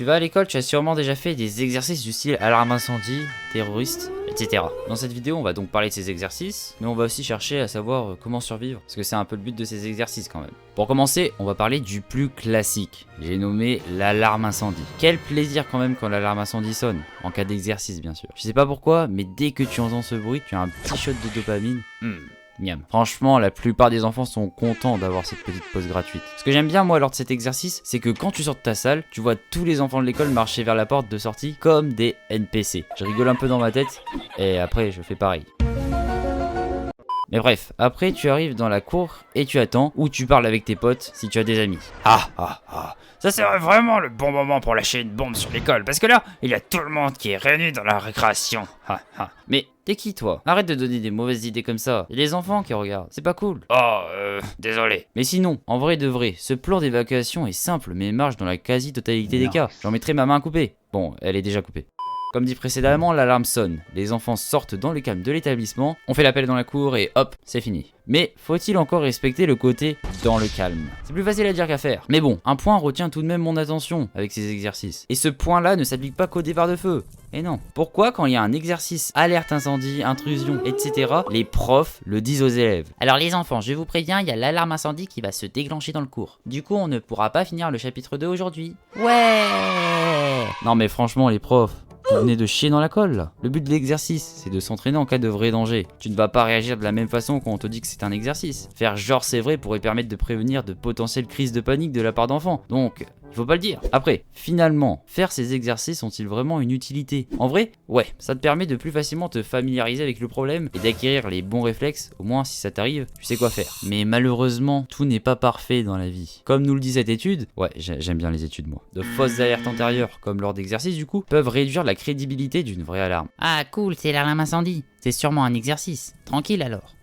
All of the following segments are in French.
tu vas à l'école, tu as sûrement déjà fait des exercices du style alarme incendie, terroriste, etc. Dans cette vidéo, on va donc parler de ces exercices, mais on va aussi chercher à savoir comment survivre, parce que c'est un peu le but de ces exercices quand même. Pour commencer, on va parler du plus classique. J'ai nommé l'alarme incendie. Quel plaisir quand même quand l'alarme incendie sonne, en cas d'exercice bien sûr. Je sais pas pourquoi, mais dès que tu entends ce bruit, tu as un petit shot de dopamine. Miam. Franchement, la plupart des enfants sont contents d'avoir cette petite pause gratuite. Ce que j'aime bien moi lors de cet exercice, c'est que quand tu sors de ta salle, tu vois tous les enfants de l'école marcher vers la porte de sortie comme des NPC. Je rigole un peu dans ma tête, et après je fais pareil. Mais bref, après tu arrives dans la cour et tu attends, ou tu parles avec tes potes si tu as des amis. Ça serait vraiment le bon moment pour lâcher une bombe sur l'école, parce que là, il y a tout le monde qui est réuni dans la récréation. Mais t'es qui toi? Arrête de donner des mauvaises idées comme ça. Il y a des enfants qui regardent, c'est pas cool. Désolé. Mais sinon, en vrai de vrai, ce plan d'évacuation est simple mais marche dans la quasi-totalité des cas. J'en mettrai ma main coupée. Bon, elle est déjà coupée. Comme dit précédemment, l'alarme sonne, les enfants sortent dans le calme de l'établissement, on fait l'appel dans la cour et hop, c'est fini. Mais faut-il encore respecter le côté dans le calme? C'est plus facile à dire qu'à faire. Mais bon, un point retient tout de même mon attention avec ces exercices. Et ce point-là ne s'applique pas qu'au départ de feu. Et non. Pourquoi quand il y a un exercice alerte incendie, intrusion, etc., les profs le disent aux élèves? Alors les enfants, je vous préviens, il y a l'alarme incendie qui va se déclencher dans le cours. Du coup, on ne pourra pas finir le chapitre 2 aujourd'hui. Ouais. Non mais franchement les profs, vous venez de chier dans la colle là. Le but de l'exercice, c'est de s'entraîner en cas de vrai danger. Tu ne vas pas réagir de la même façon quand on te dit que c'est un exercice. Faire genre c'est vrai pourrait permettre de prévenir de potentielles crises de panique de la part d'enfants. Donc, il faut pas le dire. Après, finalement, faire ces exercices ont-ils vraiment une utilité? En vrai, ouais, ça te permet de plus facilement te familiariser avec le problème et d'acquérir les bons réflexes, au moins si ça t'arrive, tu sais quoi faire. Mais malheureusement, tout n'est pas parfait dans la vie. Comme nous le dit cette étude, ouais, j'aime bien les études moi, de fausses alertes antérieures, comme lors d'exercices du coup, peuvent réduire la crédibilité d'une vraie alarme. Ah cool, c'est l'alarme incendie. C'est sûrement un exercice. Tranquille alors.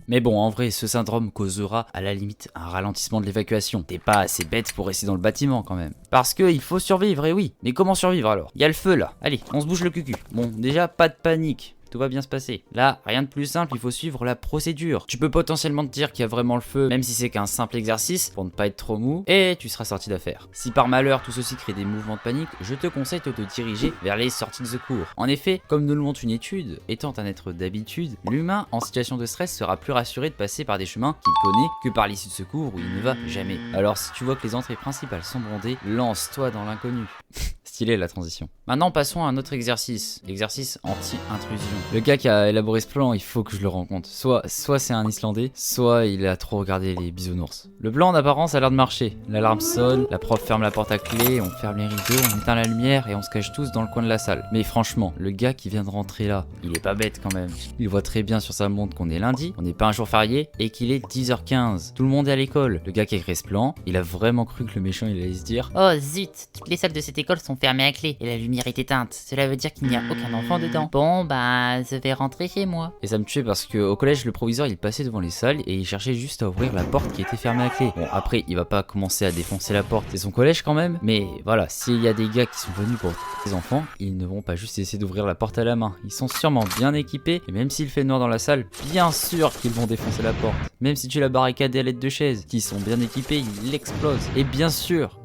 Mais bon, en vrai, ce syndrome causera à la limite un ralentissement de l'évacuation. T'es pas assez bête pour rester dans le bâtiment quand même. Parce que il faut survivre, et oui. Mais comment survivre alors? Il y a le feu là. Allez, on se bouge le cucu. Bon, déjà, pas de panique. Tout va bien se passer. Là, rien de plus simple, il faut suivre la procédure. Tu peux potentiellement te dire qu'il y a vraiment le feu, même si c'est qu'un simple exercice, pour ne pas être trop mou, et tu seras sorti d'affaire. Si par malheur tout ceci crée des mouvements de panique, je te conseille de te diriger vers les sorties de secours. En effet, comme nous le montre une étude, étant un être d'habitude, l'humain en situation de stress sera plus rassuré de passer par des chemins qu'il connaît que par l'issue de secours où il ne va jamais. Alors si tu vois que les entrées principales sont bondées, lance-toi dans l'inconnu. Stylé la transition. Maintenant passons à un autre exercice, l'exercice anti-intrusion. Le gars qui a élaboré ce plan, il faut que je le rencontre. Soit c'est un Islandais, soit il a trop regardé les bisounours. Le plan en apparence a l'air de marcher. L'alarme sonne, la prof ferme la porte à clé, on ferme les rideaux, on éteint la lumière et on se cache tous dans le coin de la salle. Mais franchement, le gars qui vient de rentrer là, il est pas bête quand même. Il voit très bien sur sa montre qu'on est lundi, on n'est pas un jour férié et qu'il est 10h15. Tout le monde est à l'école. Le gars qui a créé ce plan, il a vraiment cru que le méchant il allait se dire: Oh zut, toutes les salles de cette école sont fermées à clé et la lumière est éteinte. Cela veut dire qu'il n'y a aucun enfant dedans. Bon bah, je vais rentrer chez moi. Et ça me tuait parce qu'au collège, le proviseur il passait devant les salles et il cherchait juste à ouvrir la porte qui était fermée à clé. Bon, après, il va pas commencer à défoncer la porte, c'est son collège quand même. Mais voilà, s'il y a des gars qui sont venus pour les enfants, ils ne vont pas juste essayer d'ouvrir la porte à la main. Ils sont sûrement bien équipés et même s'il fait noir dans la salle, bien sûr qu'ils vont défoncer la porte. Même si tu l'as barricadé à l'aide de chaises, qui sont bien équipés, ils l'explosent. Et bien sûr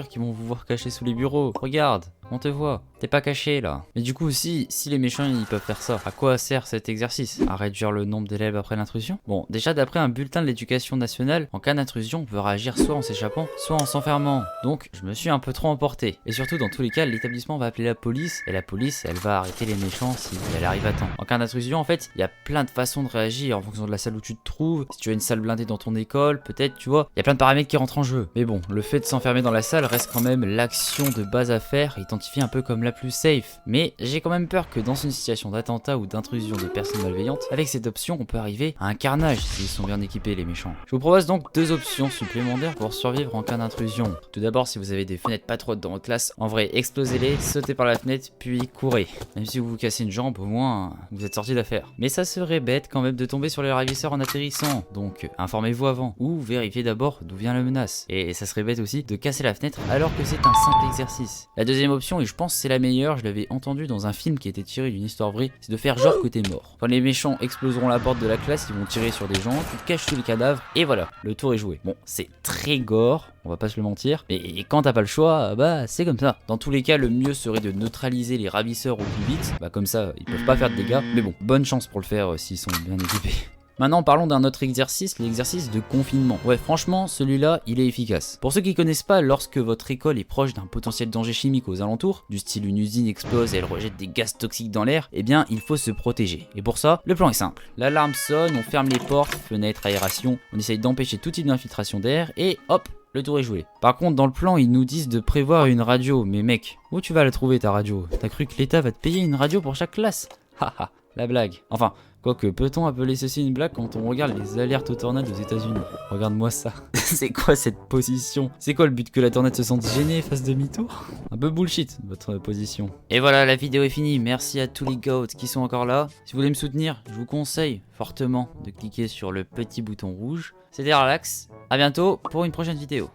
qu'ils vont vous voir cacher sous les bureaux. Regarde, on te voit. T'es pas caché là. Mais du coup si les méchants ils peuvent faire ça, à quoi sert cet exercice? À réduire le nombre d'élèves après l'intrusion? Bon, déjà d'après un bulletin de l'éducation nationale, en cas d'intrusion on peut réagir soit en s'échappant, soit en s'enfermant. Donc je me suis un peu trop emporté. Et surtout dans tous les cas, l'établissement va appeler la police, et la police elle va arrêter les méchants si elle arrive à temps. En cas d'intrusion en fait, il y a plein de façons de réagir en fonction de la salle où tu te trouves. Si tu as une salle blindée dans ton école, peut-être tu vois, il y a plein de paramètres qui rentrent en jeu. Mais bon, le fait de s'enfermer dans la salle reste quand même l'action de base à faire, identifiée un peu comme la plus safe. Mais j'ai quand même peur que dans une situation d'attentat ou d'intrusion de personnes malveillantes, avec cette option on peut arriver à un carnage s'ils sont bien équipés les méchants. Je vous propose donc deux options supplémentaires pour survivre en cas d'intrusion. Tout d'abord, si vous avez des fenêtres pas trop hautes dans votre classe, en vrai explosez-les, sautez par la fenêtre puis courez. Même si vous vous cassez une jambe, au moins vous êtes sorti d'affaire. Mais ça serait bête quand même de tomber sur les ravisseurs en atterrissant, donc informez-vous avant ou vérifiez d'abord d'où vient la menace. Et ça serait bête aussi de casser la fenêtre alors que c'est un simple exercice. La deuxième option option, et je pense que c'est la meilleure, je l'avais entendu dans un film qui était tiré d'une histoire vraie, c'est de faire genre que t'es mort. Quand les méchants exploseront la porte de la classe, ils vont tirer sur des gens, tu te caches sous les cadavres, et voilà, le tour est joué. Bon, c'est très gore, on va pas se le mentir, mais quand t'as pas le choix, bah c'est comme ça. Dans tous les cas, le mieux serait de neutraliser les ravisseurs au plus vite, bah comme ça, ils peuvent pas faire de dégâts, mais bon, bonne chance pour le faire s'ils sont bien équipés. Maintenant parlons d'un autre exercice, l'exercice de confinement. Ouais, franchement, celui-là, il est efficace. Pour ceux qui connaissent pas, lorsque votre école est proche d'un potentiel danger chimique aux alentours, du style une usine explose et elle rejette des gaz toxiques dans l'air, eh bien il faut se protéger. Et pour ça, le plan est simple. L'alarme sonne, on ferme les portes, fenêtres, aération, on essaye d'empêcher tout type d'infiltration d'air et hop, le tour est joué. Par contre, dans le plan, ils nous disent de prévoir une radio. Mais mec, où tu vas la trouver ta radio? T'as cru que l'État va te payer une radio pour chaque classe? Haha, la blague. Enfin, quoique, peut-on appeler ceci une blague quand on regarde les alertes aux tornades aux États-Unis? Regarde-moi ça. C'est quoi cette position? C'est quoi le but, que la tornade se sente gênée et fasse demi-tour? Un peu bullshit, votre position. Et voilà, la vidéo est finie. Merci à tous les goats qui sont encore là. Si vous voulez me soutenir, je vous conseille fortement de cliquer sur le petit bouton rouge. C'était Relax. À bientôt pour une prochaine vidéo.